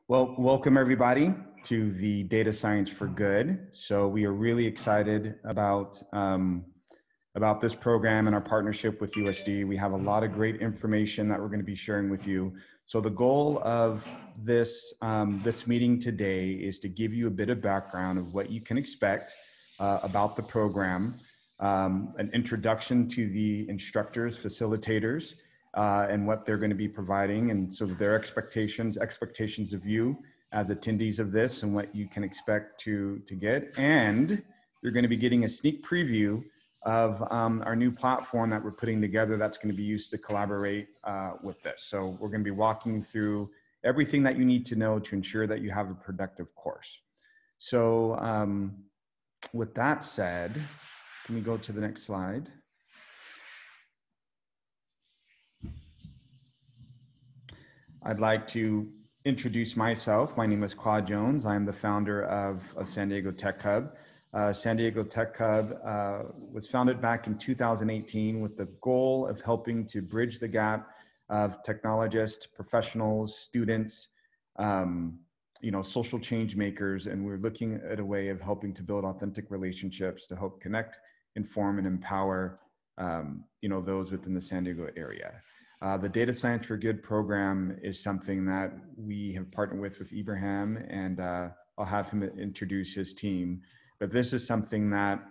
Well, welcome everybody to the Data Science for Good. So we are really excited about this program and our partnership with USD. We have a lot of great information that we're going to be sharing with you. So the goal of this meeting today is to give you a bit of background of what you can expect about the program, an introduction to the instructors, facilitators, and what they're going to be providing, and so their expectations of you as attendees of this and what you can expect to get. And you're going to be getting a sneak preview of our new platform that we're putting together that's going to be used to collaborate with this. So we're going to be walking through everything that you need to know to ensure that you have a productive course. So with that said, can we go to the next slide? I'd like to introduce myself. My name is Claude Jones. I'm the founder of San Diego Tech Hub. San Diego Tech Hub was founded back in 2018 with the goal of helping to bridge the gap of technologists, professionals, students, social change makers, and we're looking at a way of helping to build authentic relationships to help connect, inform, and empower those within the San Diego area. The Data Science for Good program is something that we have partnered with Ibrahim, and I'll have him introduce his team. But this is something that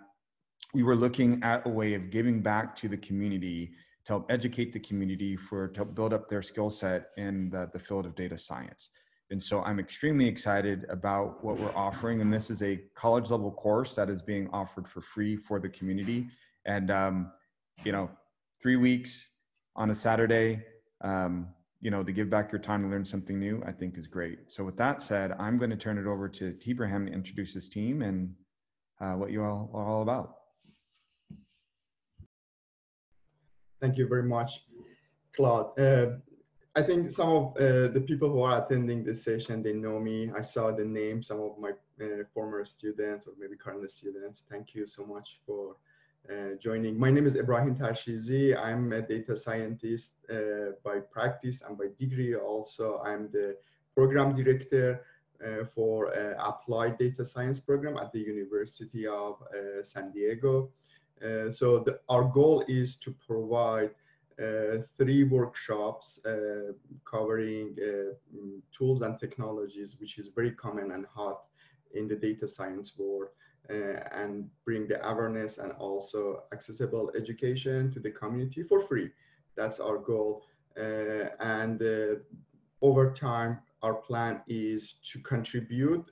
we were looking at a way of giving back to the community to help educate the community to build up their skill set in the field of data science. And so I'm extremely excited about what we're offering. And this is a college level course that is being offered for free for the community. And, 3 weeks on a Saturday, to give back your time to learn something new, I think is great. So with that said, I'm going to turn it over to Ibrahim to introduce his team and what you all are all about. Thank you very much, Claude. I think some of the people who are attending this session, they know me. I saw the name, some of my former students or maybe current students. Thank you so much for joining. My name is Ibrahim Tashizi. I'm a data scientist by practice and by degree also. I'm the program director for Applied Data Science program at the University of San Diego. So our goal is to provide 3 workshops covering tools and technologies, which is very common and hot in the data science world, and bring the awareness and also accessible education to the community for free. That's our goal. And over time, our plan is to contribute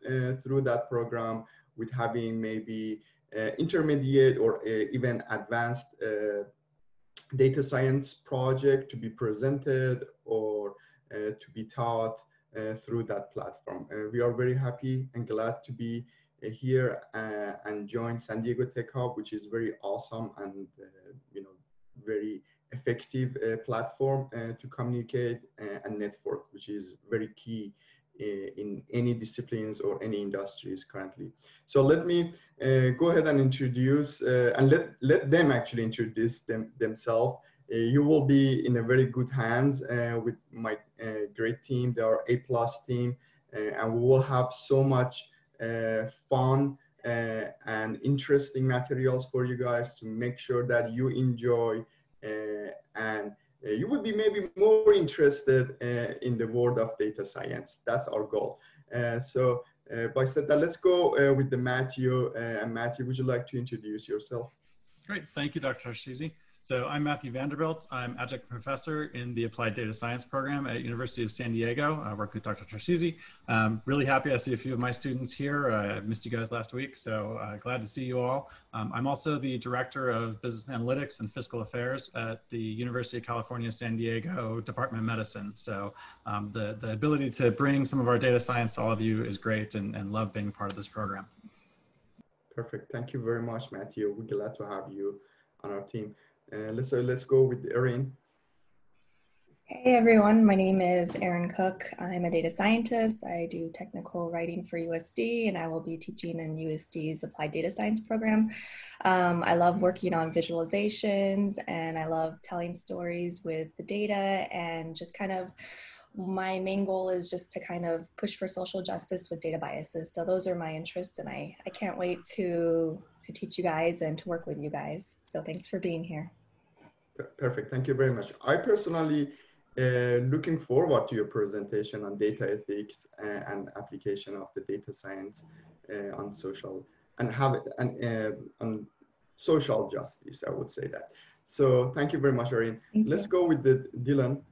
through that program with having maybe intermediate or even advanced data science project to be presented or to be taught through that platform. We are very happy and glad to be here and join San Diego Tech Hub, which is very awesome and very effective platform to communicate and network, which is very key in any disciplines or any industries currently. So let me go ahead and introduce and let them actually introduce themselves. You will be in a very good hands with my great team. They are A+ team, and we will have so much fun and interesting materials for you guys to make sure that you enjoy and you would be maybe more interested in the world of data science. That's our goal. So by said that, let's go with the Matthew. And Matthew, would you like to introduce yourself? Great, thank you, Dr. Tashizi. So I'm Matthew Vanderbilt. I'm adjunct professor in the Applied Data Science program at University of San Diego. I work with Dr. Tashizi. Really happy I see a few of my students here. I missed you guys last week, so glad to see you all. I'm also the director of business analytics and fiscal affairs at the University of California, San Diego Department of Medicine. So the ability to bring some of our data science to all of you is great, and love being part of this program. Perfect. Thank you very much, Matthew. We're glad to have you on our team. Let's go with Erin. Hey everyone, my name is Erin Cook. I'm a data scientist. I do technical writing for USD, and I will be teaching in USD's Applied Data Science program. I love working on visualizations, and I love telling stories with the data and just kind of my main goal is just to kind of push for social justice with data biases. So those are my interests, and I can't wait to teach you guys and to work with you guys. So thanks for being here. Perfect. Thank you very much. I personally looking forward to your presentation on data ethics and application of the data science on social and on social justice. I would say that. So thank you very much, Erin. Let's go with Dylan.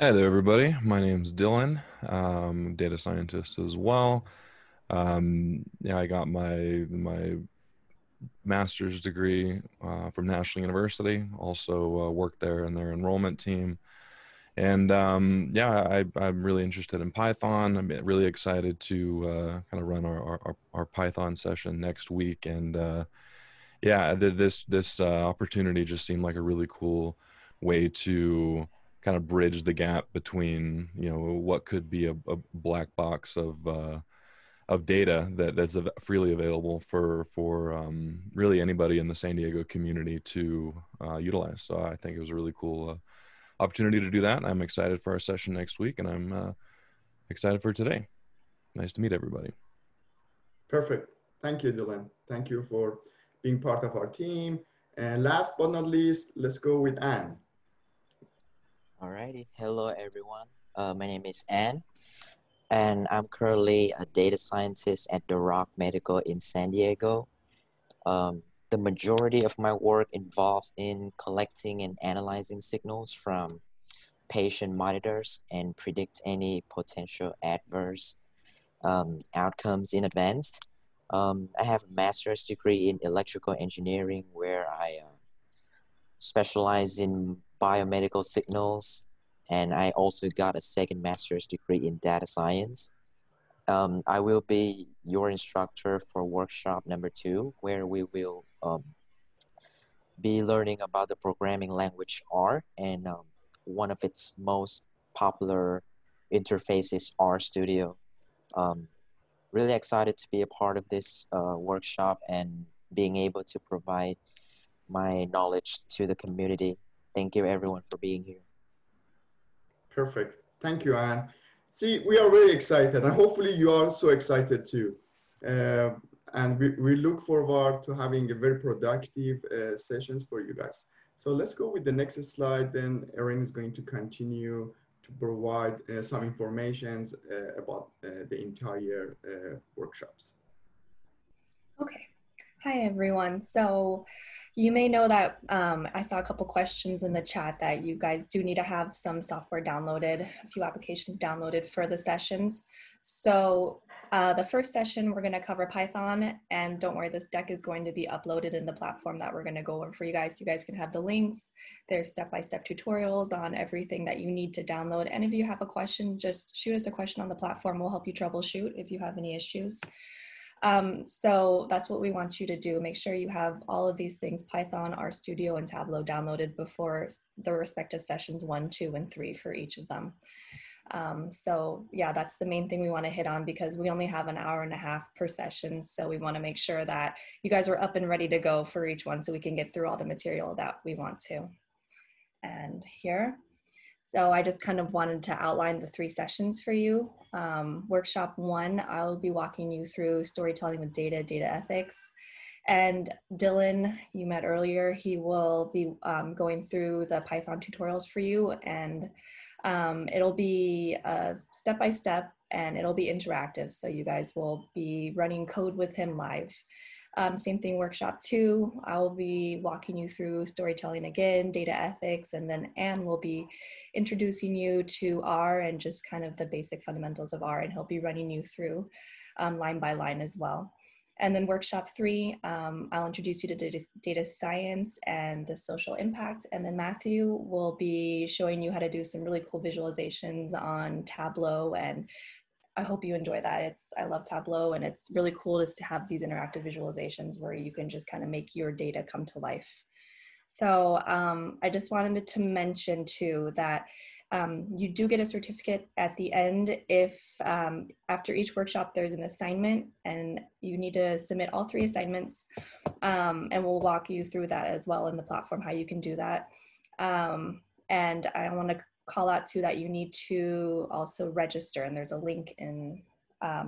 Hi there, everybody. My name's Dylan. I'm a data scientist as well. Yeah, I got my master's degree from National University. Also worked there in their enrollment team. And yeah, I'm really interested in Python. I'm really excited to kind of run our Python session next week. And yeah, this opportunity just seemed like a really cool way to kind of bridge the gap between, you know, what could be a black box of data that's freely available for really anybody in the San Diego community to utilize. So I think it was a really cool opportunity to do that. I'm excited for our session next week, and I'm excited for today. Nice to meet everybody. Perfect. Thank you, Dylan. Thank you for being part of our team. And last but not least, let's go with Anne. Alrighty. Hello, everyone. My name is Anne, and I'm currently a data scientist at the Rock Medical in San Diego. The majority of my work involves in collecting and analyzing signals from patient monitors and predict any potential adverse outcomes in advance. I have a master's degree in electrical engineering where I specialize in biomedical signals, and I also got a second master's degree in data science. I will be your instructor for workshop number 2, where we will be learning about the programming language R, and one of its most popular interfaces, RStudio. Really excited to be a part of this workshop and being able to provide my knowledge to the community. Thank you, everyone, for being here. Perfect. Thank you, Anne. See, we are very excited, and hopefully you are so excited too. And we look forward to having a very productive sessions for you guys. So let's go with the next slide. Then Erin is going to continue to provide some information about the entire workshops. Okay. Hi, everyone. So you may know that I saw a couple questions in the chat that you guys do need to have some software downloaded, a few applications downloaded for the sessions. So the first session, we're going to cover Python, and don't worry, this deck is going to be uploaded in the platform that we're going to go over for you guys. You guys can have the links. There's step-by-step tutorials on everything that you need to download. And if you have a question, just shoot us a question on the platform. We'll help you troubleshoot if you have any issues. So that's what we want you to do. Make sure you have all of these things, Python, RStudio, and Tableau downloaded before the respective sessions 1, 2, and 3 for each of them. So yeah, that's the main thing we want to hit on, because we only have an hour and a half per session. So we want to make sure that you guys are up and ready to go for each one so we can get through all the material that we want to. And here. So I just kind of wanted to outline the 3 sessions for you. Workshop 1, I'll be walking you through storytelling with data, data ethics. And Dylan, you met earlier, he will be going through the Python tutorials for you. And it'll be step-by-step, and it'll be interactive. So you guys will be running code with him live. Same thing, workshop 2, I'll be walking you through storytelling again, data ethics, and then Anne will be introducing you to R and just kind of the basic fundamentals of R, and he'll be running you through line by line as well. And then workshop 3, I'll introduce you to data science and the social impact. And then Matthew will be showing you how to do some really cool visualizations on Tableau, and I hope you enjoy that. I love Tableau, and it's really cool to have these interactive visualizations where you can just kind of make your data come to life. So I just wanted to mention too that you do get a certificate at the end if after each workshop there's an assignment, and you need to submit all 3 assignments, and we'll walk you through that as well in the platform, how you can do that. And I want to call out to that you need to also register, and there's a link in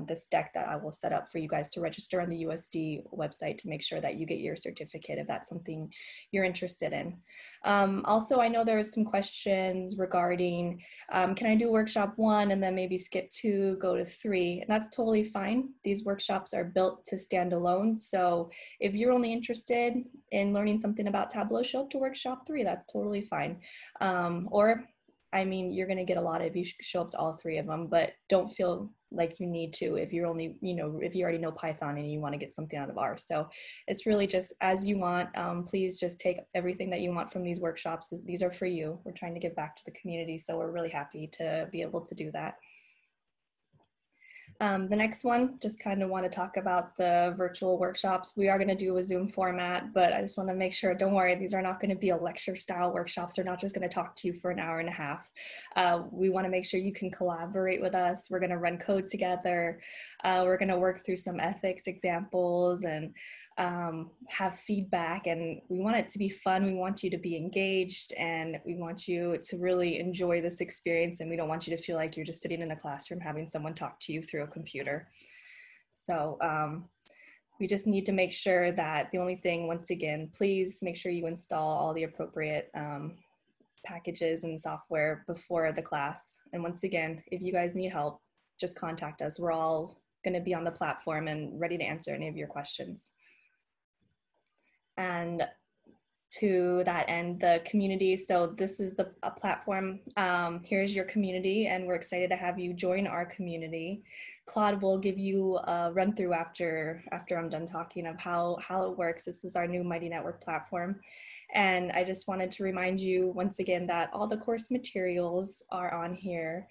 this deck that I will set up for you guys to register on the USD website to make sure that you get your certificate if that's something you're interested in. Also, I know there was some questions regarding, can I do workshop 1 and then maybe skip 2, go to 3? And that's totally fine. These workshops are built to stand alone. So if you're only interested in learning something about Tableau, show up to workshop 3, that's totally fine. Or I mean, you're going to get a lot if you show up to all 3 of them, but don't feel like you need to if you're only, if you already know Python and you want to get something out of R. So it's really just as you want. Please just take everything that you want from these workshops. These are for you. We're trying to give back to the community. So we're really happy to be able to do that. The next one, just kind of want to talk about the virtual workshops. We are going to do a Zoom format, but I just want to make sure, don't worry, these are not going to be a lecture style workshops. They're not just going to talk to you for an hour and a half. We want to make sure you can collaborate with us. We're going to run code together. We're going to work through some ethics examples and have feedback, and we want it to be fun. We want you to be engaged, and we want you to really enjoy this experience, and we don't want you to feel like you're just sitting in a classroom having someone talk to you through a computer. So we just need to make sure that the only thing, once again, please make sure you install all the appropriate packages and software before the class. And once again, if you guys need help, just contact us. We're all going to be on the platform and ready to answer any of your questions. And to that end, the community. So this is a platform. Here's your community, and we're excited to have you join our community. Claude will give you a run through after I'm done talking of how it works. This is our new Mighty Network platform. And I just wanted to remind you once again that all the course materials are on here.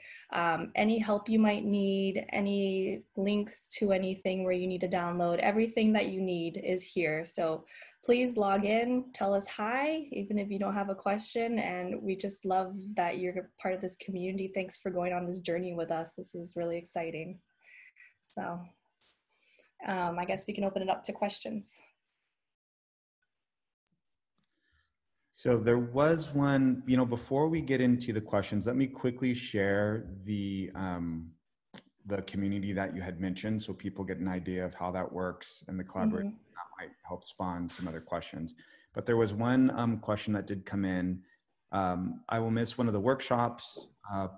Any help you might need, any links to anything where you need to download, everything that you need is here. So please log in, tell us hi, even if you don't have a question. And we just love that you're part of this community. Thanks for going on this journey with us. This is really exciting. So I guess we can open it up to questions. So there was one, before we get into the questions, let me quickly share the community that you had mentioned so people get an idea of how that works and the collaboration. Mm-hmm. That might help spawn some other questions. But there was one question that did come in. I will miss one of the workshops,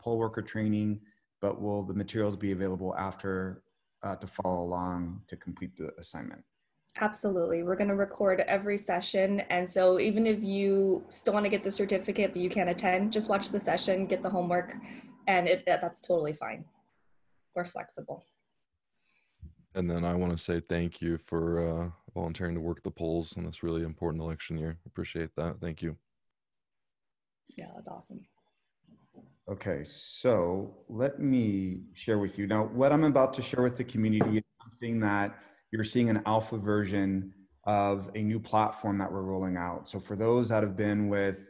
poll worker training, but will the materials be available after to follow along to complete the assignment? Absolutely. We're going to record every session. And so even if you still want to get the certificate, but you can't attend, just watch the session, get the homework, and that's totally fine. We're flexible. And then I want to say thank you for volunteering to work the polls in this really important election year. Appreciate that. Thank you. Yeah, that's awesome. Okay, so let me share with you. Now, what I'm about to share with the community is something that you're seeing an alpha version of a new platform that we're rolling out. So for those that have been with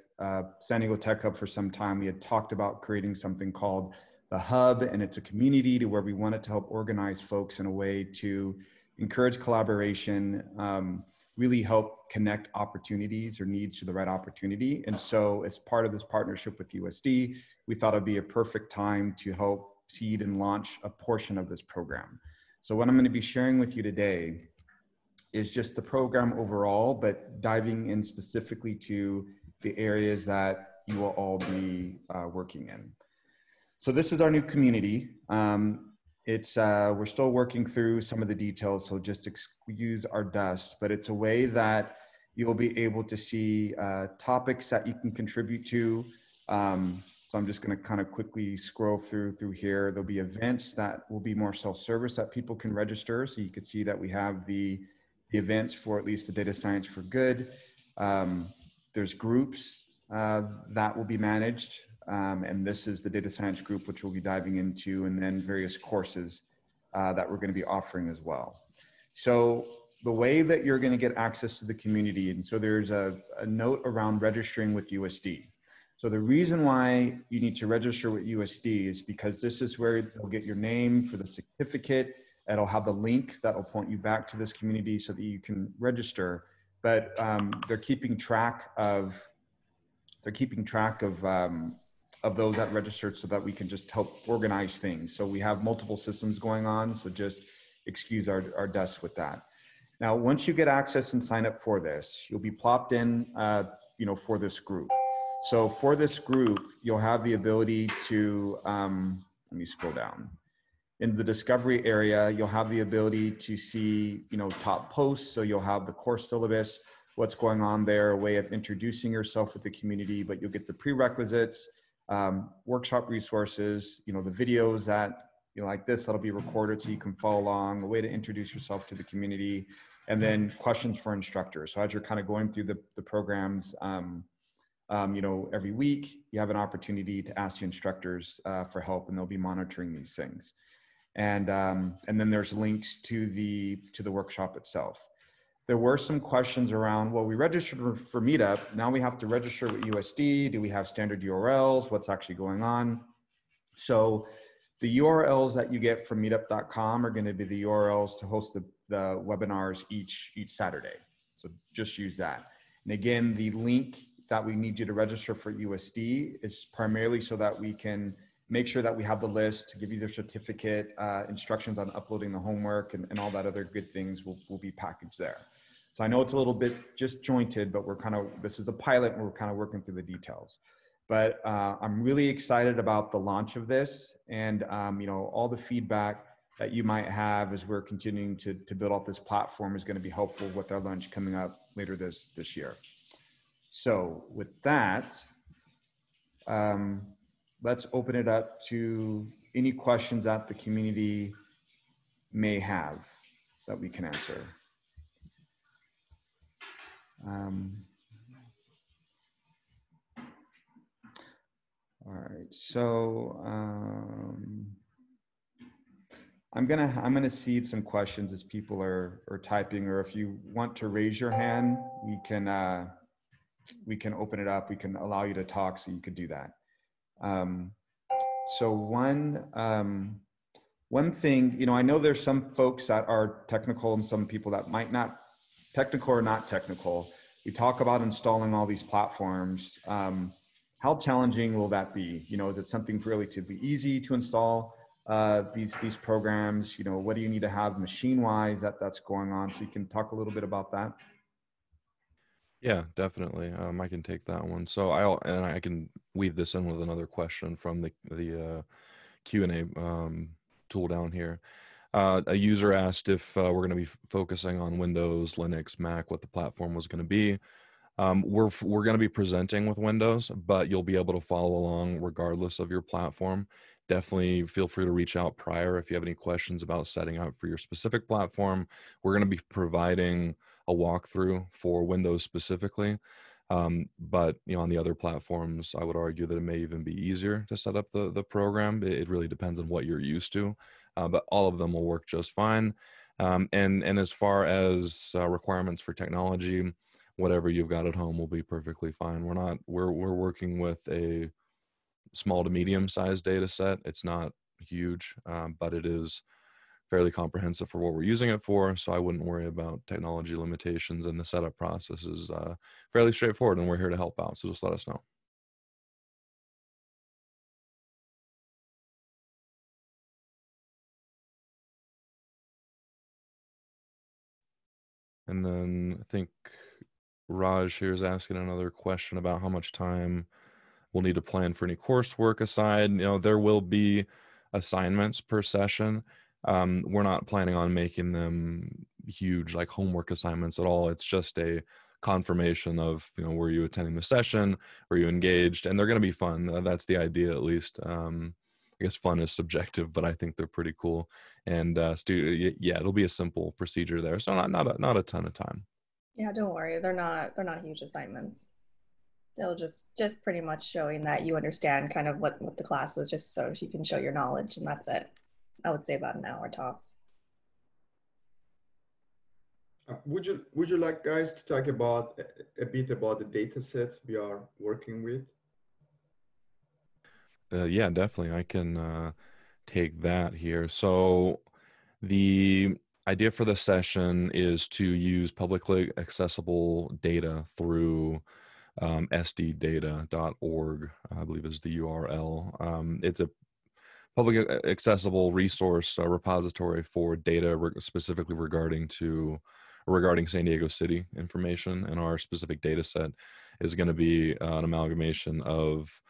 San Diego Tech Hub for some time, we had talked about creating something called the Hub, and it's a community to where we wanted to help organize folks in a way to encourage collaboration, really help connect opportunities or needs to the right opportunity. And so as part of this partnership with USD, we thought it'd be a perfect time to help seed and launch a portion of this program. So what I'm going to be sharing with you today is just the program overall, but diving in specifically to the areas that you will all be working in. So this is our new community. We're still working through some of the details, so just excuse our dust, but it's a way that you'll be able to see topics that you can contribute to. So I'm just going to kind of quickly scroll through here. There'll be events that will be more self-service that people can register. So you can see that we have the events for at least the Data Science for Good. There's groups that will be managed. And this is the data science group, which we'll be diving into, and then various courses that we're going to be offering as well. So the way that you're going to get access to the community, and so there's a note around registering with USD. So the reason why you need to register with USD is because this is where you'll get your name for the certificate. It'll have the link that will point you back to this community so that you can register. But they're keeping track of of those that registered so that we can just help organize things. So we have multiple systems going on, so just excuse our dust with that. Now, once you get access and sign up for this, you'll be plopped in, for this group. So for this group, you'll have the ability to, let me scroll down. In the discovery area, you'll have the ability to see, top posts. So you'll have the course syllabus, what's going on there, a way of introducing yourself with the community, but you'll get the prerequisites, workshop resources, the videos that, like this, that'll be recorded so you can follow along, a way to introduce yourself to the community, and then questions for instructors. So as you're kind of going through the programs, every week, you have an opportunity to ask the instructors for help, and they'll be monitoring these things. And then there's links to the workshop itself. There were some questions around, well, we registered for Meetup. Now we have to register with USD. Do we have standard URLs? What's actually going on? So the URLs that you get from meetup.com are going to be the URLs to host the webinars each Saturday. So just use that. And again, the link that we need you to register for USD is primarily so that we can make sure that we have the list to give you the certificate, instructions on uploading the homework, and all that other good things will be packaged there. So I know it's a little bit disjointed, but this is a pilot and we're kind of working through the details. But I'm really excited about the launch of this, and all the feedback that you might have as we're continuing to build out this platform is going to be helpful with our launch coming up later this year. So with that, let's open it up to any questions that the community may have that we can answer. All right, so I'm gonna seed some questions as people are typing, or if you want to raise your hand, we can open it up. We can allow you to talk, so you could do that. So one thing, I know there's some folks that are technical and some people that might not, technical or not technical. We talk about installing all these platforms. How challenging will that be? Is it something relatively easy to install these programs? What do you need to have machine-wise that's going on? So you can talk a little bit about that. Yeah, definitely. I can take that one. So I can weave this in with another question from the Q&A tool down here. A user asked if we're going to be focusing on Windows, Linux, Mac, what the platform was going to be. We're going to be presenting with Windows, but you'll be able to follow along regardless of your platform. Definitely feel free to reach out prior if you have any questions about setting up for your specific platform. We're going to be providing a walkthrough for Windows specifically. But on the other platforms, I would argue that it may even be easier to set up the program. It really depends on what you're used to, but all of them will work just fine. And as far as requirements for technology, whatever you've got at home will be perfectly fine. We're working with a small to medium sized data set. It's not huge, but it is fairly comprehensive for what we're using it for. So I wouldn't worry about technology limitations, and the setup process is fairly straightforward, and we're here to help out. So just let us know. And then I think Raj here is asking another question about how much time we'll need to plan for any coursework aside. There will be assignments per session. We're not planning on making them huge like homework assignments at all. It's just a confirmation of, were you attending the session? Were you engaged? And they're going to be fun. That's the idea, at least. I guess fun is subjective, but I think they're pretty cool. And it'll be a simple procedure there. So not a ton of time. Yeah, don't worry. They're not huge assignments. They'll just pretty much showing that you understand kind of what the class was, just so you can show your knowledge, and that's it. I would say about an hour tops. Would you like guys to talk about a bit about the data set we are working with? Yeah, definitely. I can take that here. So the idea for the session is to use publicly accessible data through sddata.org, I believe is the URL. It's a public accessible resource repository for data specifically regarding San Diego City information, and our specific data set is going to be an amalgamation of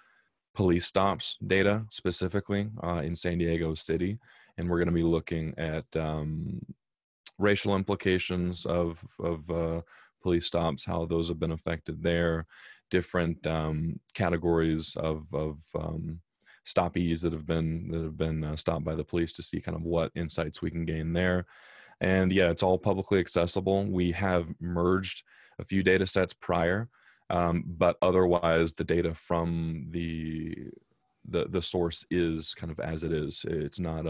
police stops data specifically in San Diego City, and we're going to be looking at racial implications of police stops, how those have been affected there, different categories of stoppees that have been stopped by the police, to see kind of what insights we can gain there. And yeah, it's all publicly accessible. We have merged a few data sets prior, but otherwise the data from the source is kind of as it is. It's not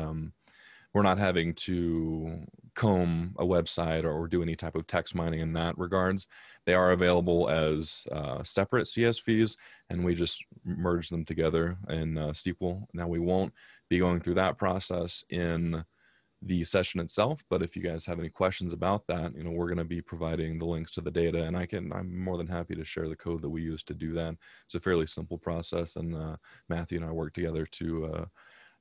we're not having to comb a website or do any type of text mining in that regards. They are available as separate CSVs, and we just merge them together in SQL. Now, we won't be going through that process in the session itself, but if you guys have any questions about that, we're going to be providing the links to the data, and I'm more than happy to share the code that we use to do that. It's a fairly simple process, and Matthew and I work together to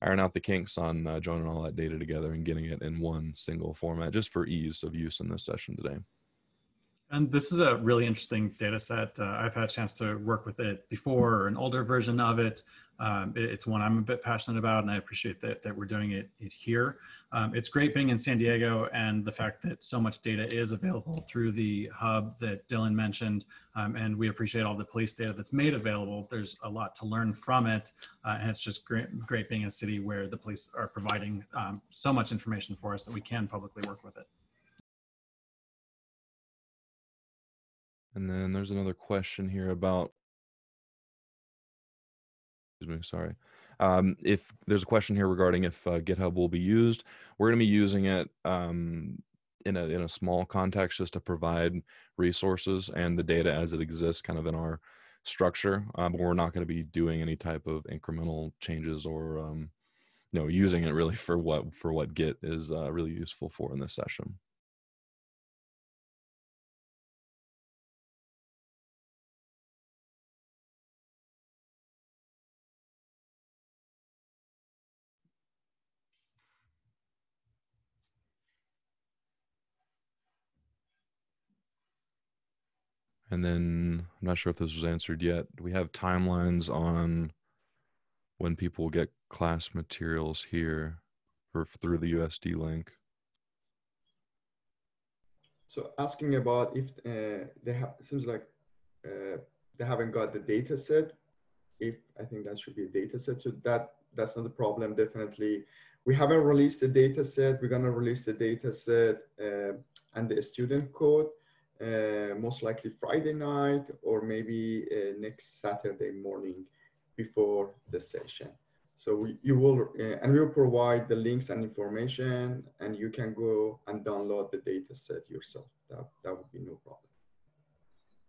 iron out the kinks on joining all that data together and getting it in one single format, just for ease of use in this session today. And this is a really interesting data set. I've had a chance to work with it before, or an older version of it. It's one I'm a bit passionate about, and I appreciate that we're doing it here. It's great being in San Diego, and the fact that so much data is available through the hub that Dylan mentioned, and we appreciate all the police data that's made available. There's a lot to learn from it, and it's just great being in a city where the police are providing so much information for us that we can publicly work with it. And then there's another question here about, excuse me, sorry. If there's a question here regarding if GitHub will be used, we're going to be using it in a small context, just to provide resources and the data as it exists kind of in our structure. But we're not going to be doing any type of incremental changes or using it really for what Git is really useful for in this session. And then I'm not sure if this was answered yet. Do we have timelines on when people will get class materials here through the USD link? So asking about if seems like they haven't got the data set. I think that should be a data set. So that's not a problem, definitely. We haven't released the data set. We're gonna release the data set and the student code most likely Friday night, or maybe next Saturday morning before the session. So you will, and we'll provide the links and information, and you can go and download the data set yourself. That would be no problem.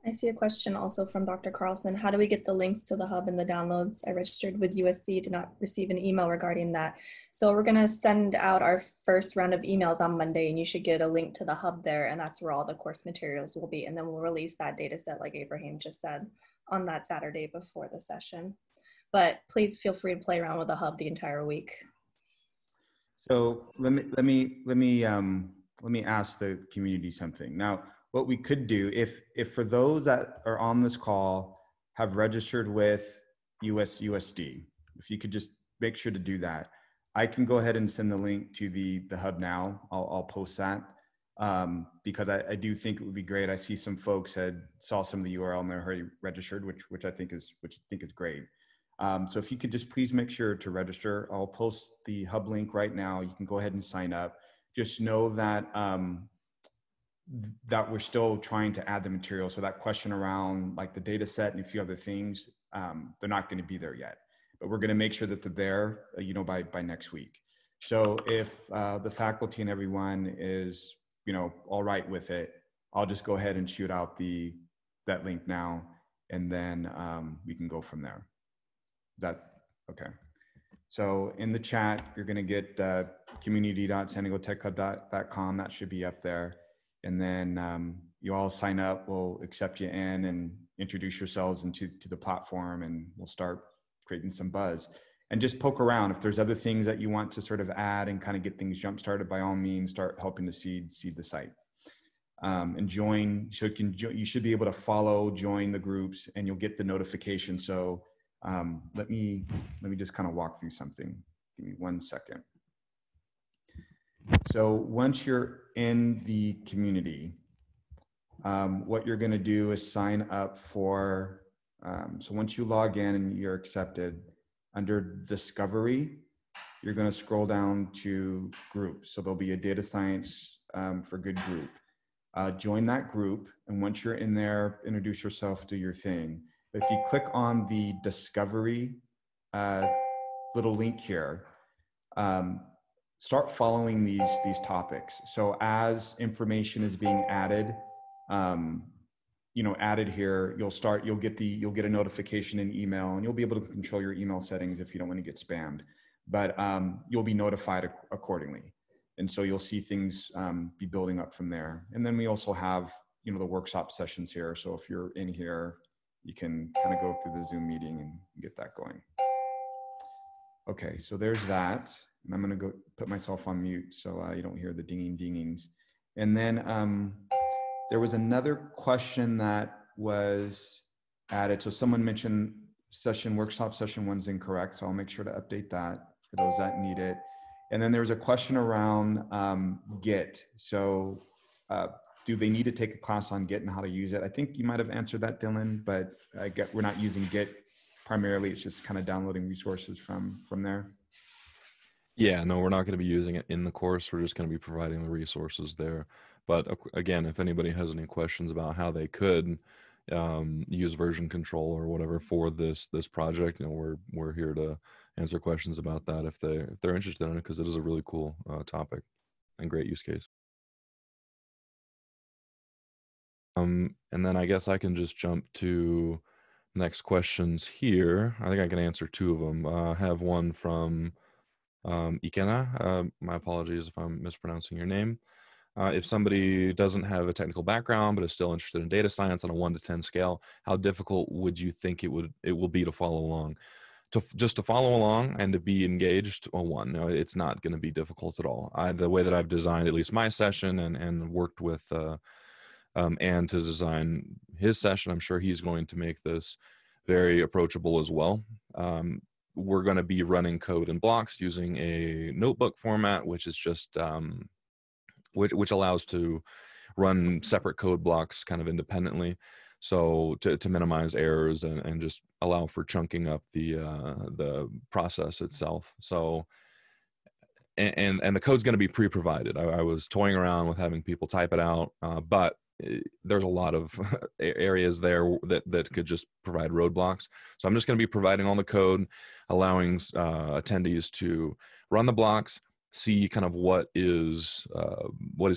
I see a question also from Dr. Carlson. How do we get the links to the hub and the downloads? I registered with USD, did not receive an email regarding that. So we're gonna send out our first round of emails on Monday, and you should get a link to the hub there, and that's where all the course materials will be. And then we'll release that data set, like Ibrahim just said, on that Saturday before the session. But please feel free to play around with the hub the entire week. So let me ask the community something. Now, what we could do, if for those that are on this call have registered with USD, if you could just make sure to do that, I can go ahead and send the link to the hub now. I'll post that because I do think it would be great. I see some folks saw some of the URL and they're already registered, which I think is great. So if you could just please make sure to register. I'll post the hub link right now. You can go ahead and sign up. Just know that that we're still trying to add the material. So that question around like the data set and a few other things, they're not going to be there yet, but we're going to make sure that they're there, by next week. So if the faculty and everyone is, all right with it, I'll just go ahead and shoot out that link now, and then we can go from there. Is that okay? So in the chat, you're going to get community.sandiegotechhub.com. That should be up there. And then you all sign up, we'll accept you in, and introduce yourselves into the platform, and we'll start creating some buzz. And just poke around. If there's other things that you want to sort of add and kind of get things jump started, by all means, start helping to seed the site. And join, so you should be able to follow, join the groups, and you'll get the notification. So let me just kind of walk through something. Give me 1 second. So once you're in the community, what you're going to do is sign up for, so once you log in and you're accepted, under Discovery, you're going to scroll down to Groups. So there'll be a Data Science for Good group. Join that group, and once you're in there, introduce yourself, do your thing. But if you click on the Discovery little link here, start following these topics. So as information is being added, added here, you'll get a notification in email, and you'll be able to control your email settings if you don't want to get spammed, but you'll be notified accordingly. And so you'll see things be building up from there. And then we also have, the workshop sessions here. So if you're in here, you can kind of go through the Zoom meeting and get that going. Okay, so there's that. And I'm going to go put myself on mute so you don't hear the dingings. And then there was another question that was added. So someone mentioned workshop session 1's incorrect. So I'll make sure to update that for those that need it. And then there was a question around Git. So do they need to take a class on Git and how to use it? I think you might have answered that, Dylan, but we're not using Git primarily. It's just kind of downloading resources from there. Yeah, no, we're not going to be using it in the course. We're just going to be providing the resources there. But again, if anybody has any questions about how they could use version control or whatever for this project, we're here to answer questions about that if they're interested in it, because it is a really cool topic and great use case. And then I guess I can just jump to next questions here. I think I can answer 2 of them. I have one from Ikena. My apologies if I'm mispronouncing your name. If somebody doesn't have a technical background but is still interested in data science on a 1 to 10 scale, how difficult would you think it will be to follow along? Just to follow along and to be engaged, well, 1, no, it's not going to be difficult at all. The way that I've designed at least my session and worked with Ann to design his session, I'm sure he's going to make this very approachable as well. We're going to be running code in blocks using a notebook format, which is just which allows to run separate code blocks kind of independently, so to minimize errors and just allow for chunking up the process itself. So and the code's going to be pre-provided. I was toying around with having people type it out, but there's a lot of areas there that could just provide roadblocks. So I'm just going to be providing all the code, allowing attendees to run the blocks, see kind of what is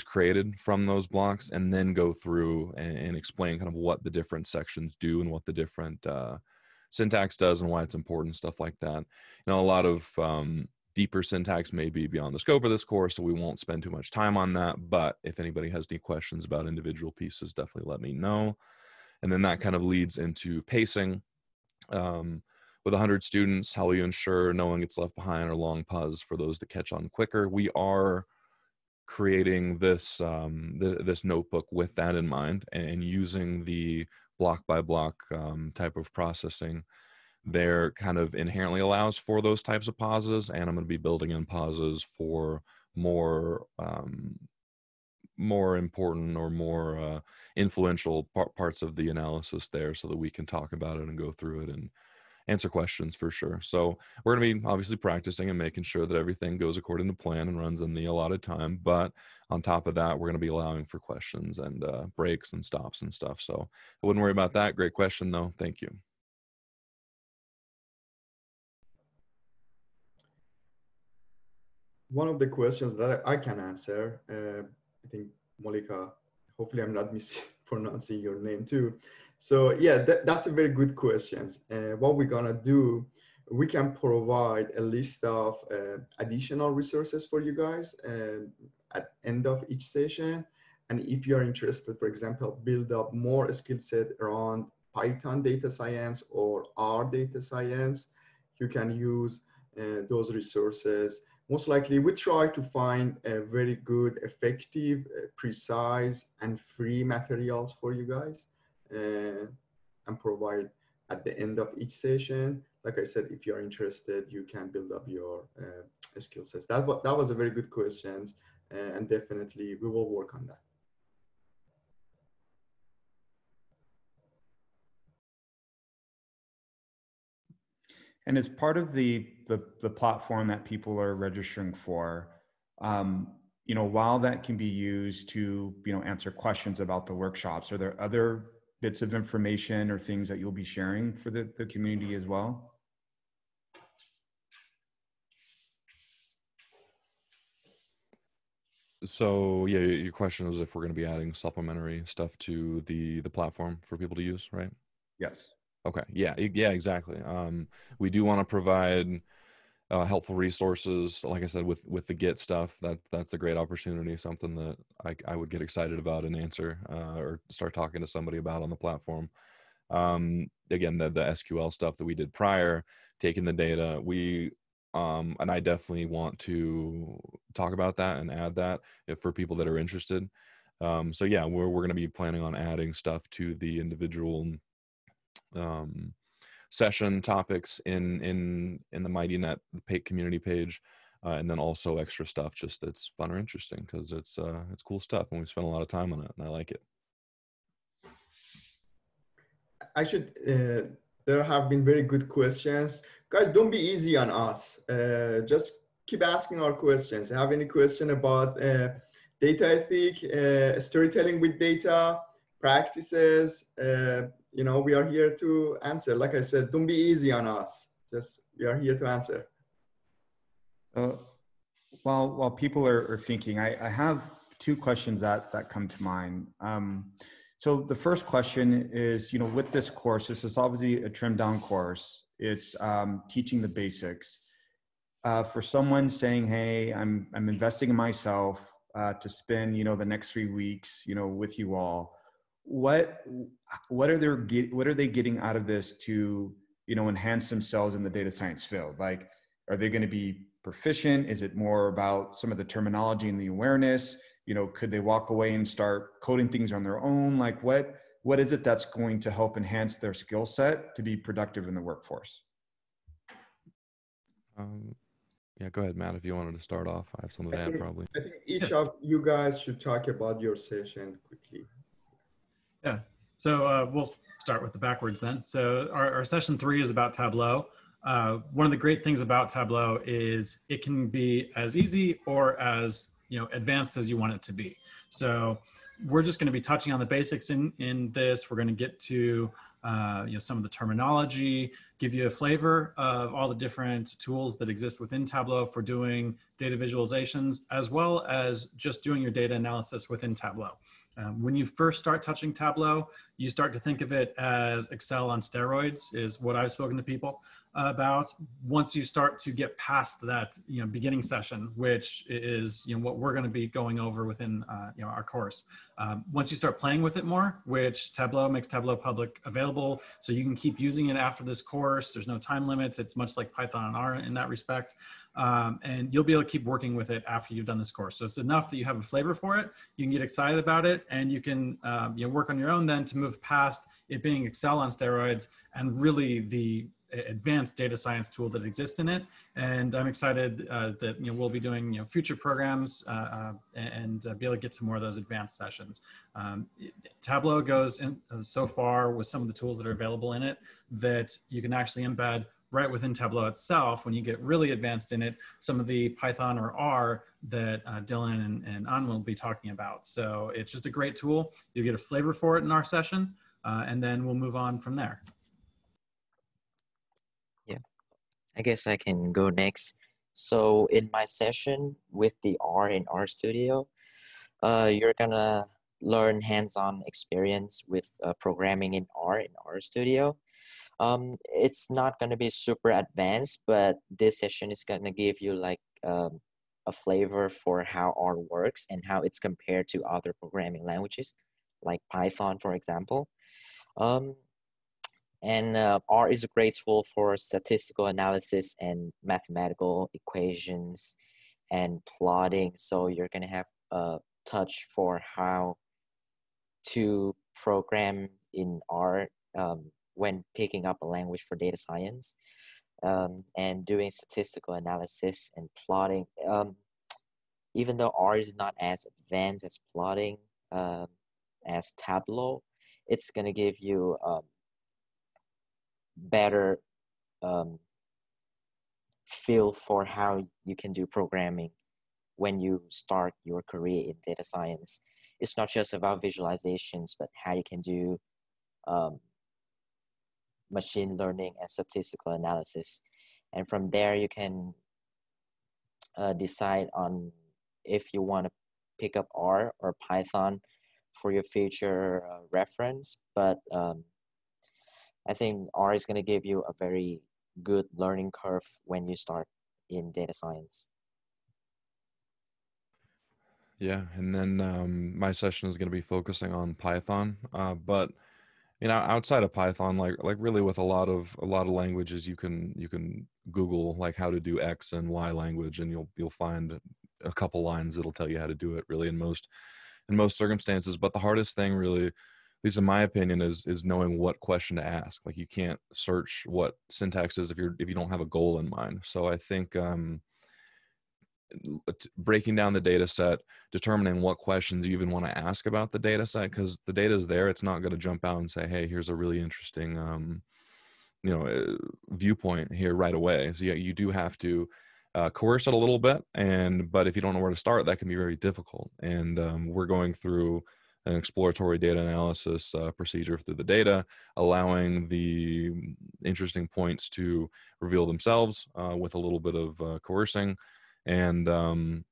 created from those blocks, and then go through and explain kind of what the different sections do and what the different syntax does and why it's important, stuff like that. A lot of deeper syntax may be beyond the scope of this course, so we won't spend too much time on that. But if anybody has any questions about individual pieces, definitely let me know. And then that kind of leads into pacing. With 100 students, how will you ensure no one gets left behind or long pauses for those that catch on quicker? We are creating this this notebook with that in mind, and using the block by block type of processing there kind of inherently allows for those types of pauses, and I'm going to be building in pauses for more important or more influential parts of the analysis there, so that we can talk about it and go through it and answer questions for sure. So we're going to be obviously practicing and making sure that everything goes according to plan and runs in the allotted time. But on top of that, we're going to be allowing for questions and breaks and stops and stuff. So I wouldn't worry about that. Great question though. Thank you. One of the questions that I can answer, I think Molika, hopefully I'm not mispronouncing your name too. So yeah, that's a very good question. What we're gonna do, we can provide a list of additional resources for you guys at end of each session. And if you're interested, for example, build up more skill set around Python data science or R data science, you can use those resources. Most likely, we try to find a very good, effective, precise, and free materials for you guys and provide at the end of each session. Like I said, if you're interested, you can build up your skill sets. That was a very good question, and definitely we will work on that. And as part of the platform that people are registering for, you know, while that can be used to, you know, answer questions about the workshops, are there other bits of information or things that you'll be sharing for the community as well? So yeah, your question was if we're going to be adding supplementary stuff to the platform for people to use, right? Yes. Okay. Yeah. Exactly. We do want to provide helpful resources. Like I said, with the Git stuff, that's a great opportunity, something that I would get excited about and answer or start talking to somebody about on the platform. Again, the SQL stuff that we did prior, taking the data, and I definitely want to talk about that and add that for people that are interested. So yeah, we're going to be planning on adding stuff to the individual session topics in the MightyNet community page, and then also extra stuff just that's fun or interesting because it's cool stuff and we spent a lot of time on it and I like it. I should, there have been very good questions. Guys, don't be easy on us. Just keep asking our questions. Have any question about data ethic, storytelling with data, practices? You know, we are here to answer. Like I said, don't be easy on us. Just, we are here to answer. While people are thinking, I have two questions that come to mind. So the first question is, you know, with this course, this is obviously a trimmed down course. It's teaching the basics. For someone saying, hey, I'm investing in myself to spend, you know, the next 3 weeks, you know, with you all, what are they getting out of this to, you know, enhance themselves in the data science field? Like, are they going to be proficient? Is it more about some of the terminology and the awareness? You know, could they walk away and start coding things on their own? Like what is it that's going to help enhance their skill set to be productive in the workforce? Yeah, go ahead, Matt, if you wanted to start off. I have something to add probably. I think each of you guys should talk about your session quickly. Yeah, so we'll start with the backwards then. So our session 3 is about Tableau. One of the great things about Tableau is it can be as easy or as, you know, advanced as you want it to be. So we're just going to be touching on the basics in this. We're going to get to you know, some of the terminology, give you a flavor of all the different tools that exist within Tableau for doing data visualizations, as well as just doing your data analysis within Tableau. When you first start touching Tableau, you start to think of it as Excel on steroids, is what I've spoken to people about. Once you start to get past that, you know, beginning session, which is, you know, what we're going to be going over within, you know, our course. Once you start playing with it more, which Tableau makes Tableau public available, so you can keep using it after this course. There's no time limits. It's much like Python and R in that respect. And you'll be able to keep working with it after you've done this course. So it's enough that you have a flavor for it. You can get excited about it, and you can you know, work on your own then to move past it being Excel on steroids and really the advanced data science tool that exists in it. And I'm excited that, you know, we'll be doing, you know, future programs and be able to get to more of those advanced sessions. Tableau goes in so far with some of the tools that are available in it that you can actually embed right within Tableau itself when you get really advanced in it, some of the Python or R that Dylan and An will be talking about. So it's just a great tool. You'll get a flavor for it in our session, and then we'll move on from there. Yeah, I guess I can go next. So in my session with the R and R Studio, you're gonna learn hands-on experience with programming in R and R Studio. It's not going to be super advanced, but this session is going to give you like a flavor for how R works and how it's compared to other programming languages like Python, for example. And R is a great tool for statistical analysis and mathematical equations and plotting. So you're going to have a touch for how to program in R when picking up a language for data science and doing statistical analysis and plotting. Even though R is not as advanced as plotting as Tableau, it's going to give you better feel for how you can do programming when you start your career in data science. It's not just about visualizations, but how you can do machine learning and statistical analysis. And from there, you can decide on if you want to pick up R or Python for your future reference. But I think R is going to give you a very good learning curve when you start in data science. Yeah, and then my session is going to be focusing on Python, but you know, outside of Python, like really with a lot of languages, you can Google like how to do X and Y language, and you'll find a couple lines that'll tell you how to do it really in most circumstances. But the hardest thing really, at least in my opinion, is knowing what question to ask. Like you can't search what syntax is if you don't have a goal in mind. So I think breaking down the data set, determining what questions you even want to ask about the data set, because the data is there. It's not going to jump out and say, hey, here's a really interesting viewpoint here right away. So yeah, you do have to coerce it a little bit, but if you don't know where to start, that can be very difficult. And we're going through an exploratory data analysis procedure through the data, allowing the interesting points to reveal themselves with a little bit of coercing. And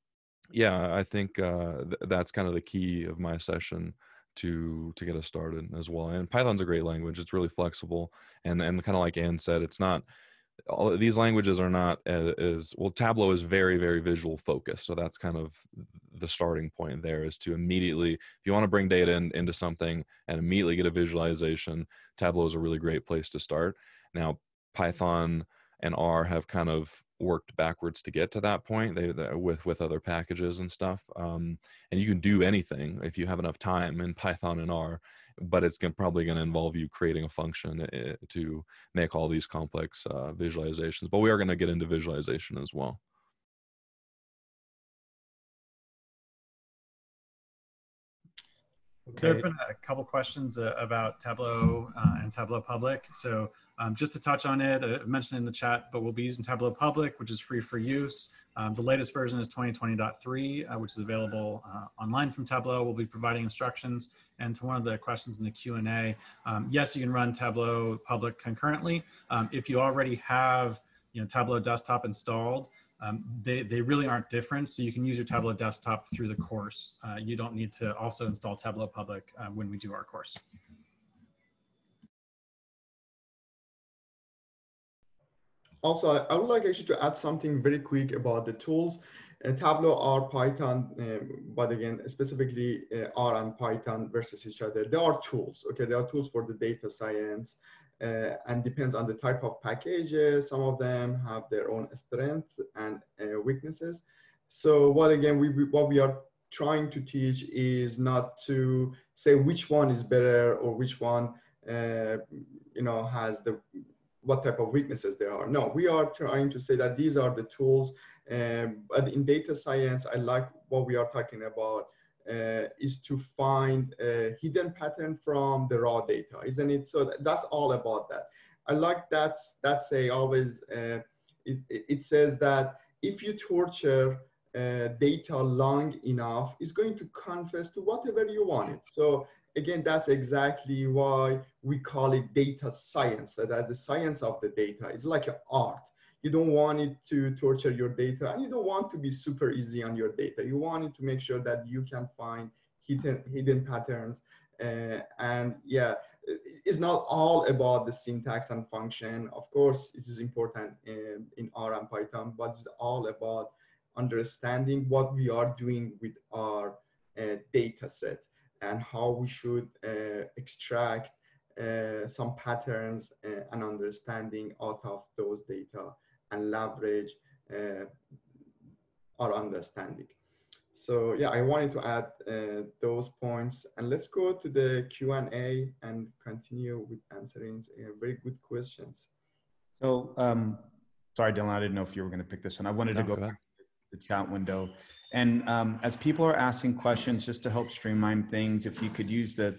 yeah, I think that's kind of the key of my session to get us started as well. And Python's a great language. It's really flexible, and kind of like Anne said, it's not all these languages are not as well. Tableau is very, very visual focused, so that's kind of the starting point. There is to immediately, if you want to bring data into something and immediately get a visualization, Tableau is a really great place to start. Now, Python and R have kind of worked backwards to get to that point. They with other packages and stuff, and you can do anything if you have enough time in Python and R, but it's probably going to involve you creating a function to make all these complex visualizations. But we are going to get into visualization as well. Okay. There have been a couple questions about Tableau and Tableau Public. So just to touch on it, I mentioned in the chat, but we'll be using Tableau Public, which is free for use. The latest version is 2020.3, which is available online from Tableau. We'll be providing instructions. And to one of the questions in the Q&A, yes, you can run Tableau Public concurrently. If you already have Tableau Desktop installed, they really aren't different. So you can use your Tableau Desktop through the course. You don't need to also install Tableau Public when we do our course. Also, I would like actually to add something very quick about the tools. Tableau or Python, but again, specifically R and Python versus each other. They are tools, okay? They are tools for the data science and depends on the type of packages. Some of them have their own strengths and weaknesses. So what we are trying to teach is not to say which one is better or which one has what type of weaknesses there are. No, we are trying to say that these are the tools. But in data science, I like what we are talking about is to find a hidden pattern from the raw data, isn't it? So that's all about that. I like that's always, it says that if you torture data long enough, it's going to confess to whatever you want it. So again, that's exactly why we call it data science. So that's the science of the data. It's like an art. You don't want it to torture your data, and you don't want to be super easy on your data. You want it to make sure that you can find hidden patterns. And yeah, it's not all about the syntax and function. Of course, it is important in R and Python, but it's all about understanding what we are doing with our data set and how we should extract some patterns and understanding out of those data and leverage our understanding. So yeah, I wanted to add those points, and let's go to the Q&A and continue with answering very good questions. So, sorry, Dylan, I didn't know if you were going to pick this one. I wanted to go back to the chat window. And as people are asking questions, just to help streamline things, if you could use the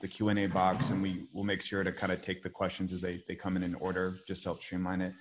Q&A box, and we'll make sure to kind of take the questions as they come in order, just to help streamline it.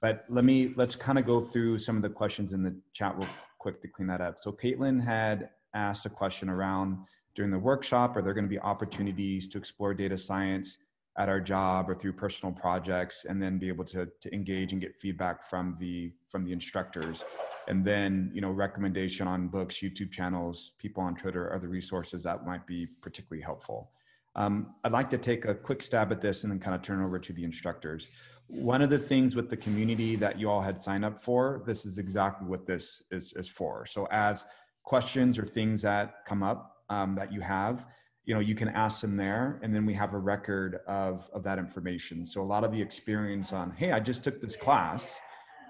But let's kind of go through some of the questions in the chat real quick to clean that up. So Caitlin had asked a question around, during the workshop, are there going to be opportunities to explore data science at our job or through personal projects, and then be able to engage and get feedback from the instructors? And then, you know, recommendation on books, YouTube channels, people on Twitter, other resources that might be particularly helpful. I'd like to take a quick stab at this and then kind of turn it over to the instructors. One of the things with the community that you all had signed up for, this is exactly what this is for. So as questions or things that come up that you have, you know, you can ask them there, and then we have a record of that information. So a lot of the experience on, hey, I just took this class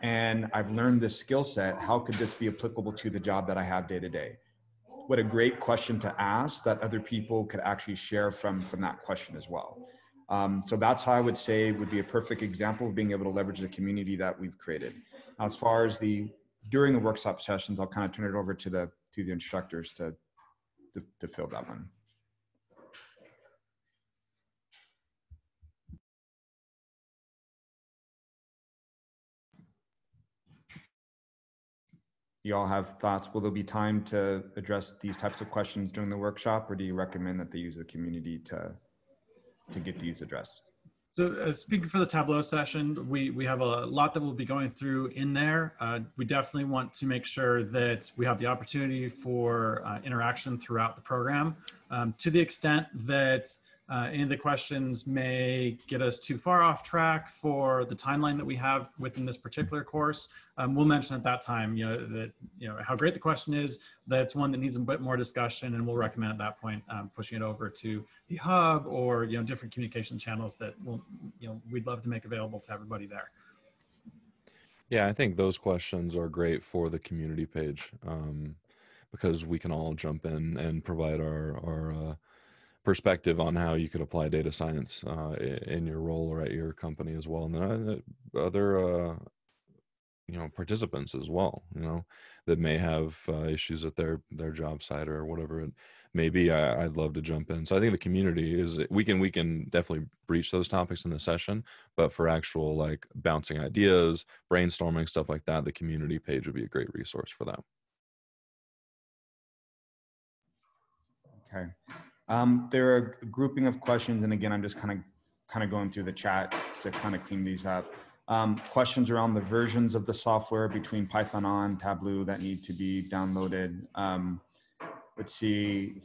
and I've learned this skill set. How could this be applicable to the job that I have day to day? What a great question to ask that other people could actually share from that question as well. So that's how I would say would be a perfect example of being able to leverage the community that we've created. As far as during the workshop sessions, I'll kind of turn it over to the instructors to fill that one. You all have thoughts? Will there be time to address these types of questions during the workshop, or do you recommend that they use the community to get these addressed? So speaking for the Tableau session, we have a lot that we'll be going through in there. We definitely want to make sure that we have the opportunity for interaction throughout the program. To the extent that any of the questions may get us too far off track for the timeline that we have within this particular course, we'll mention at that time, how great the question is, that it's one that needs a bit more discussion, and we'll recommend at that point pushing it over to the hub or different communication channels that we'd love to make available to everybody there. Yeah, I think those questions are great for the community page, because we can all jump in and provide our perspective on how you could apply data science in your role or at your company as well, and then other participants as well, that may have issues at their job site or whatever it may be. I'd love to jump in. So I think the community is, we can definitely breach those topics in the session, but for actual like bouncing ideas, brainstorming, stuff like that, the community page would be a great resource for that. Okay. There are a grouping of questions, and again, I'm just kind of going through the chat to kind of clean these up. Questions around the versions of the software between Python on Tableau that need to be downloaded. Let's see,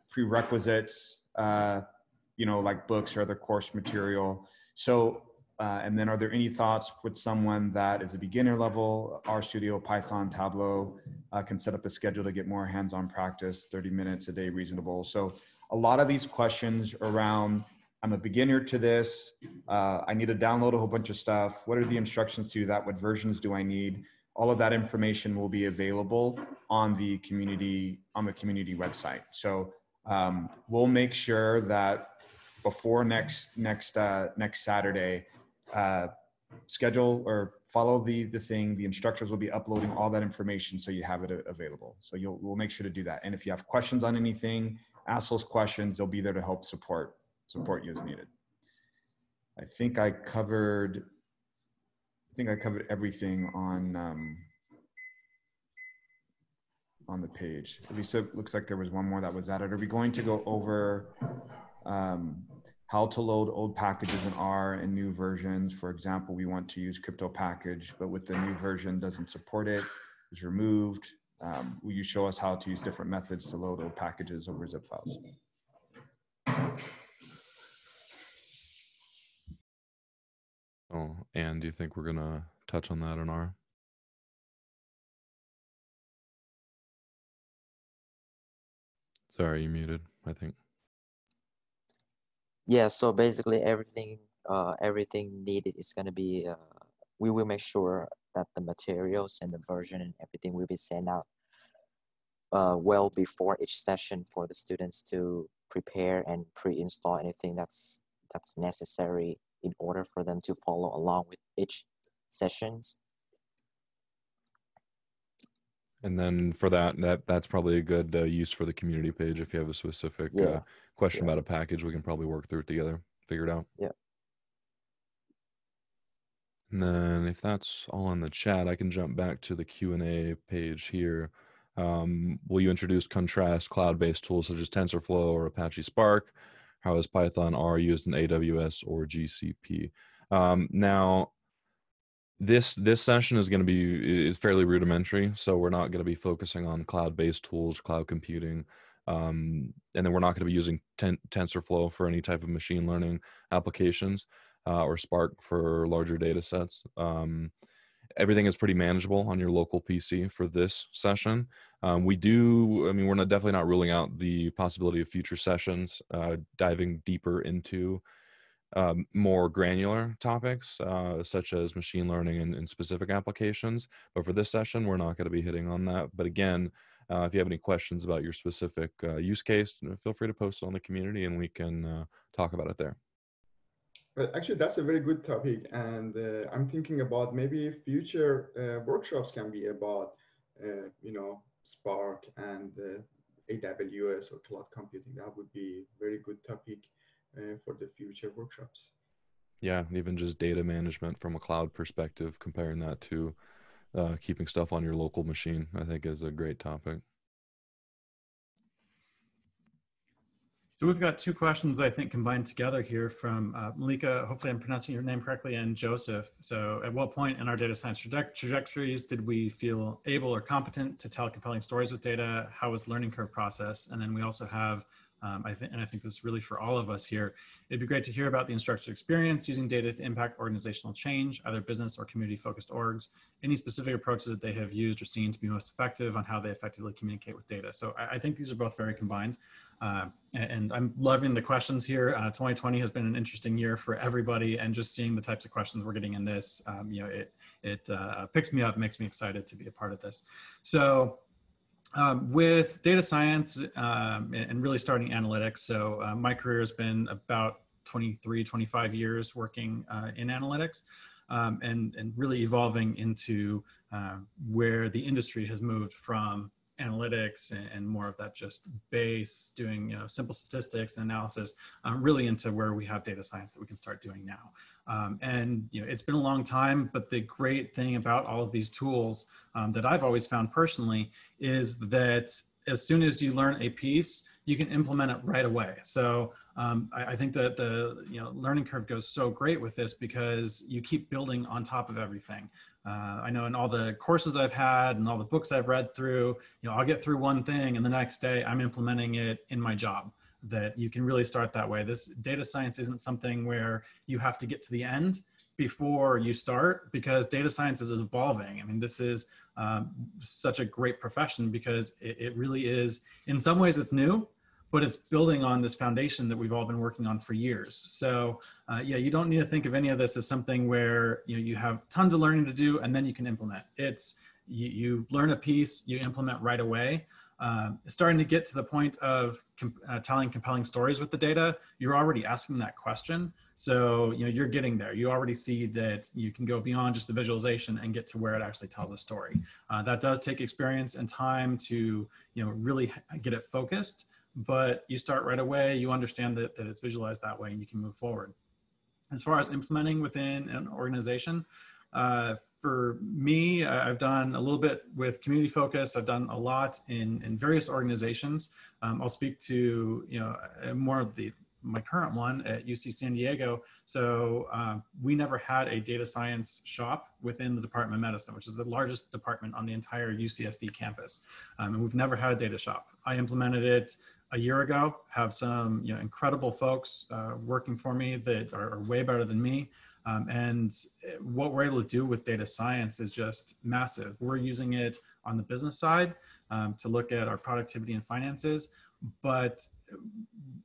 prerequisites, like books or other course material. So, and then are there any thoughts with someone that is a beginner level, RStudio, Python, Tableau, can set up a schedule to get more hands-on practice, 30 minutes a day reasonable? So a lot of these questions around, I'm a beginner to this, I need to download a whole bunch of stuff. What are the instructions to that? What versions do I need? All of that information will be available on the community website. So we'll make sure that before next Saturday, schedule or follow the thing. The instructors will be uploading all that information so you have it available. So we'll make sure to do that. And if you have questions on anything, ask those questions. They'll be there to help support you as needed. I think I covered everything on the page. At least it looks like there was one more that was added. Are we going to go over how to load old packages in R and new versions? For example, we want to use crypto package, but with the new version doesn't support it, is removed. Will you show us how to use different methods to load old packages over zip files? Oh, and do you think we're gonna touch on that in R? Sorry, you muted, I think. Yeah, so basically everything needed is going to be, we will make sure that the materials and the version and everything will be sent out well before each session for the students to prepare and pre-install anything that's necessary in order for them to follow along with each sessions. And then for that's probably a good use for the community page. If you have a specific question about a package, we can probably work through it together, figure it out. Yeah. And then if that's all in the chat, I can jump back to the Q&A page here. Will you introduce contrast cloud-based tools such as TensorFlow or Apache Spark? How is Python R used in AWS or GCP? Now, this session is going to be fairly rudimentary, so we're not going to be focusing on cloud-based tools, cloud computing, and then we're not going to be using TensorFlow for any type of machine learning applications or Spark for larger data sets. Everything is pretty manageable on your local PC for this session. We're definitely not ruling out the possibility of future sessions diving deeper into more granular topics, such as machine learning and specific applications. But for this session, we're not going to be hitting on that. But again, if you have any questions about your specific use case, feel free to post it on the community and we can talk about it there. But actually, that's a very good topic. And I'm thinking about maybe future workshops can be about, Spark and AWS or cloud computing. That would be a very good topic for the future workshops. Yeah, even just data management from a cloud perspective, comparing that to keeping stuff on your local machine, I think is a great topic. So we've got two questions I think combined together here from Malika, hopefully I'm pronouncing your name correctly, and Joseph. So at what point in our data science trajectories did we feel able or competent to tell compelling stories with data? How was the learning curve process? And then we also have, I think this is really for all of us here, it'd be great to hear about the instructor's experience using data to impact organizational change, either business or community focused orgs, any specific approaches that they have used or seen to be most effective on how they effectively communicate with data. So I think these are both very combined. And I'm loving the questions here. 2020 has been an interesting year for everybody, and just seeing the types of questions we're getting in this, it picks me up, makes me excited to be a part of this. So with data science and really starting analytics, so my career has been about 23, 25 years working in analytics and really evolving into where the industry has moved from analytics and more of that just base doing simple statistics and analysis really into where we have data science that we can start doing now. And it's been a long time, but the great thing about all of these tools that I've always found personally is that as soon as you learn a piece, you can implement it right away. So I think that the learning curve goes so great with this because you keep building on top of everything. I know in all the courses I've had and all the books I've read through, I'll get through one thing and the next day I'm implementing it in my job. That you can really start that way. This data science isn't something where you have to get to the end before you start, because data science is evolving. I mean, this is such a great profession because it really is, in some ways it's new, but it's building on this foundation that we've all been working on for years. So yeah, you don't need to think of any of this as something where you have tons of learning to do and then you can implement. It's you learn a piece, you implement right away. Starting to get to the point of telling compelling stories with the data, you're already asking that question. So you're getting there. You already see that you can go beyond just the visualization and get to where it actually tells a story. That does take experience and time to really get it focused. But you start right away, you understand that it's visualized that way and you can move forward. As far as implementing within an organization, for me, I've done a little bit with community focus. I've done a lot in various organizations. I'll speak to more of my current one at UC San Diego. So we never had a data science shop within the Department of Medicine, which is the largest department on the entire UCSD campus. And we've never had a data shop. I implemented it a year ago, have some incredible folks working for me that are way better than me. And what we're able to do with data science is just massive. We're using it on the business side to look at our productivity and finances. But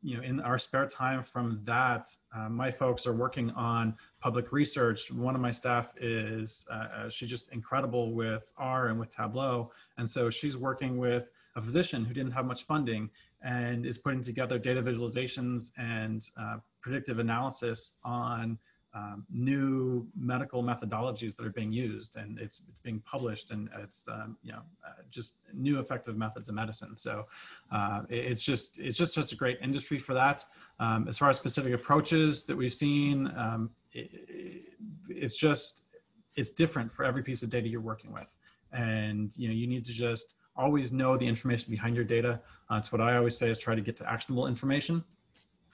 in our spare time from that, my folks are working on public research. One of my staff is, she's just incredible with R and with Tableau. And so she's working with a physician who didn't have much funding and is putting together data visualizations and predictive analysis on new medical methodologies that are being used, and it's being published, and it's just new effective methods of medicine. So it's just such a great industry for that. As far as specific approaches that we've seen, it's different for every piece of data you're working with, and you need to just always know the information behind your data. It's what I always say is try to get to actionable information.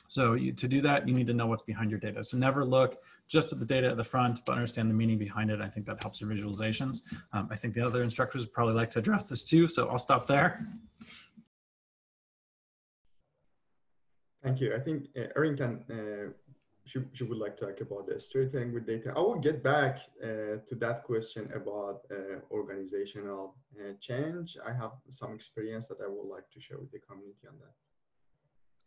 So to do that, you need to know what's behind your data. So never look just at the data at the front, but understand the meaning behind it. I think that helps your visualizations. I think the other instructors would probably like to address this too, so I'll stop there. Thank you. I think Erin she would like to talk about the storytelling with data. I will get back to that question about organizational change. I have some experience that I would like to share with the community on that.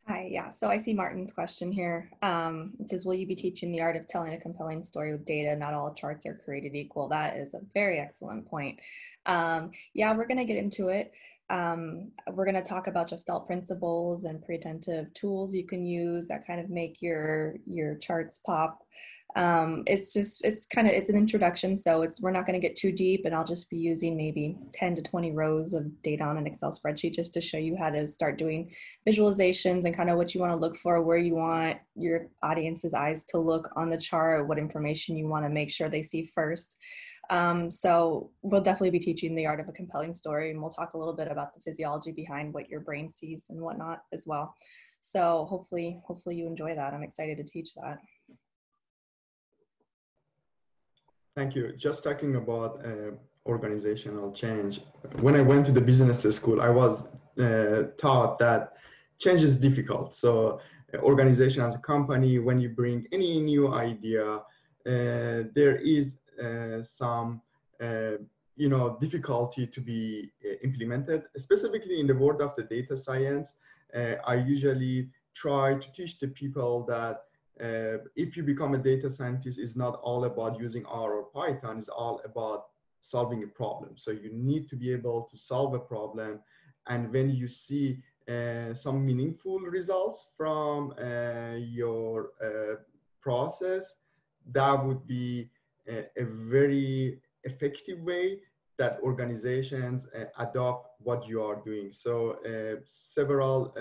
Hi, yeah, so I see Martin's question here. It says, will you be teaching the art of telling a compelling story with data? Not all charts are created equal. That is a very excellent point. Yeah, we're gonna get into it. We're gonna talk about Gestalt Principles and pre-attentive tools you can use that kind of make your charts pop. It's an introduction, so we're not going to get too deep, and I'll just be using maybe 10 to 20 rows of data on an Excel spreadsheet just to show you how to start doing visualizations and kind of what you want to look for, where you want your audience's eyes to look on the chart, what information you want to make sure they see first. So we'll definitely be teaching the art of a compelling story, and we'll talk a little bit about the physiology behind what your brain sees and whatnot as well. So hopefully you enjoy that. I'm excited to teach that. Thank you. Just talking about organizational change. When I went to the business school, I was taught that change is difficult. So organization as a company, when you bring any new idea, there is some difficulty to be implemented. Specifically in the world of the data science, I usually try to teach the people that if you become a data scientist, it's not all about using R or Python, it's all about solving a problem. So you need to be able to solve a problem. And when you see some meaningful results from your process, that would be a very effective way that organizations adopt what you are doing. So several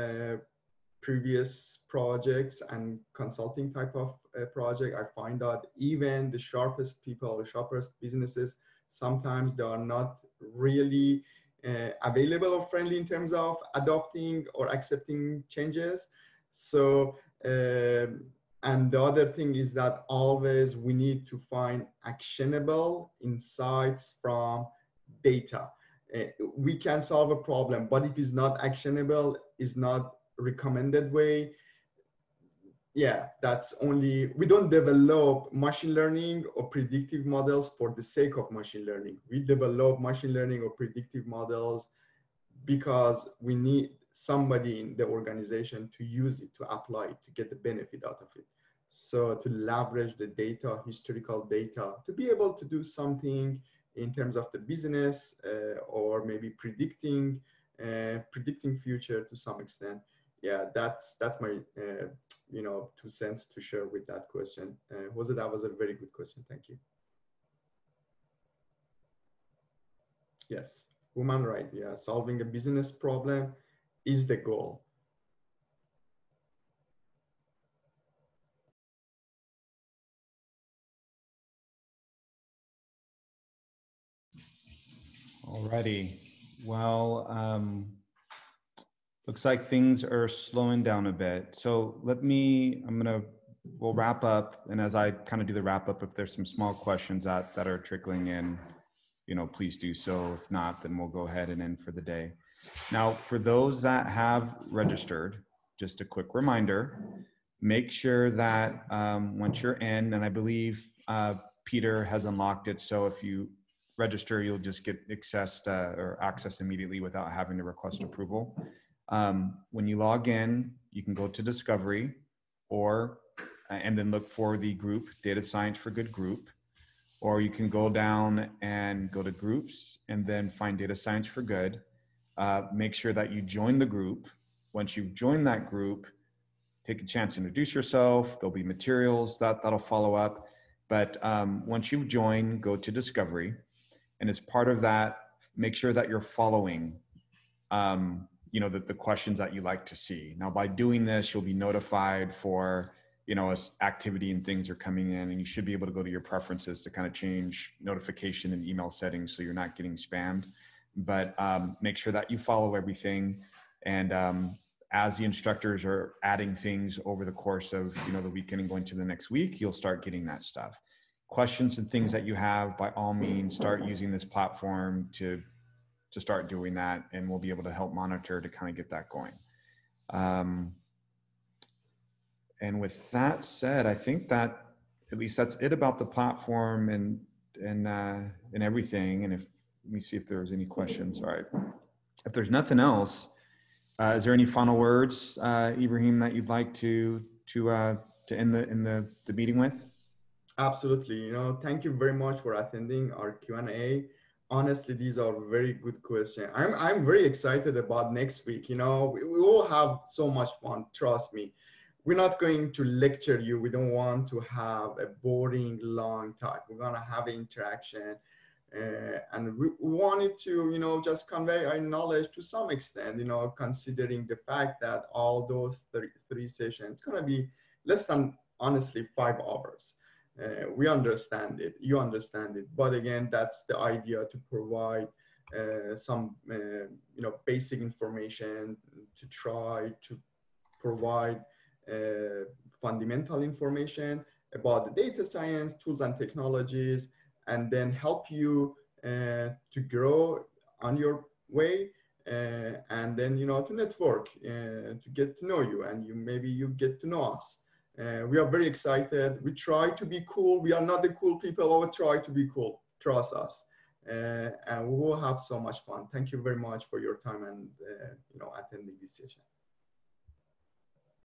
previous projects and consulting type of project, I find out even the sharpest people, the sharpest businesses, sometimes they are not really available or friendly in terms of adopting or accepting changes. So, and the other thing is that always we need to find actionable insights from data. We can solve a problem, but if it's not actionable, it's not recommended way. Yeah, that's only, we don't develop machine learning or predictive models for the sake of machine learning. We develop machine learning or predictive models because we need somebody in the organization to use it, to apply it, to get the benefit out of it. So to leverage the data, historical data, to be able to do something in terms of the business or maybe predicting future to some extent. Yeah, that's my 2 cents to share with that question. Jose, that was a very good question. Thank you. Yes, human right. Yeah, solving a business problem is the goal. Alrighty. Well, looks like things are slowing down a bit. So we'll wrap up. And as I kind of do the wrap up, if there's some small questions that are trickling in, please do so. If not, then we'll go ahead and end for the day. Now, for those that have registered, just a quick reminder, make sure that once you're in, and I believe Peter has unlocked it. So if you register, you'll just get accessed or access immediately without having to request approval. When you log in, you can go to Discovery or and then look for the group, Data Science for Good group, or you can go down and go to Groups and then find Data Science for Good. Make sure that you join the group. Once you've joined that group, take a chance to introduce yourself. There'll be materials that'll follow up. But once you've joined, go to Discovery. And as part of that, make sure that you're following the questions that you like to see. Now, by doing this, you'll be notified for, as activity and things are coming in, and you should be able to go to your preferences to kind of change notification and email settings so you're not getting spammed. But make sure that you follow everything. And as the instructors are adding things over the course of, the weekend and going to the next week, you'll start getting that stuff. Questions and things that you have, by all means, start using this platform to start doing that, and we'll be able to help monitor to kind of get that going. And with that said, I think that at least that's it about the platform and everything. And let me see if there's any questions. All right. If there's nothing else, is there any final words, Ibrahim, that you'd like to end the meeting with? Absolutely. Thank you very much for attending our Q&A. Honestly, these are very good questions. I'm very excited about next week. We will have so much fun. Trust me. We're not going to lecture you. We don't want to have a boring, long talk. We're going to have interaction. And we wanted to, just convey our knowledge to some extent, considering the fact that all those three sessions, it's going to be less than, honestly, 5 hours. We understand it, you understand it, but again, that's the idea, to provide some, basic information, to try to provide fundamental information about the data science tools and technologies, and then help you to grow on your way, and then, to network, to get to know you, and maybe you get to know us. We are very excited. We try to be cool. We are not the cool people, but we try to be cool. Trust us. And we will have so much fun. Thank you very much for your time and attending this session.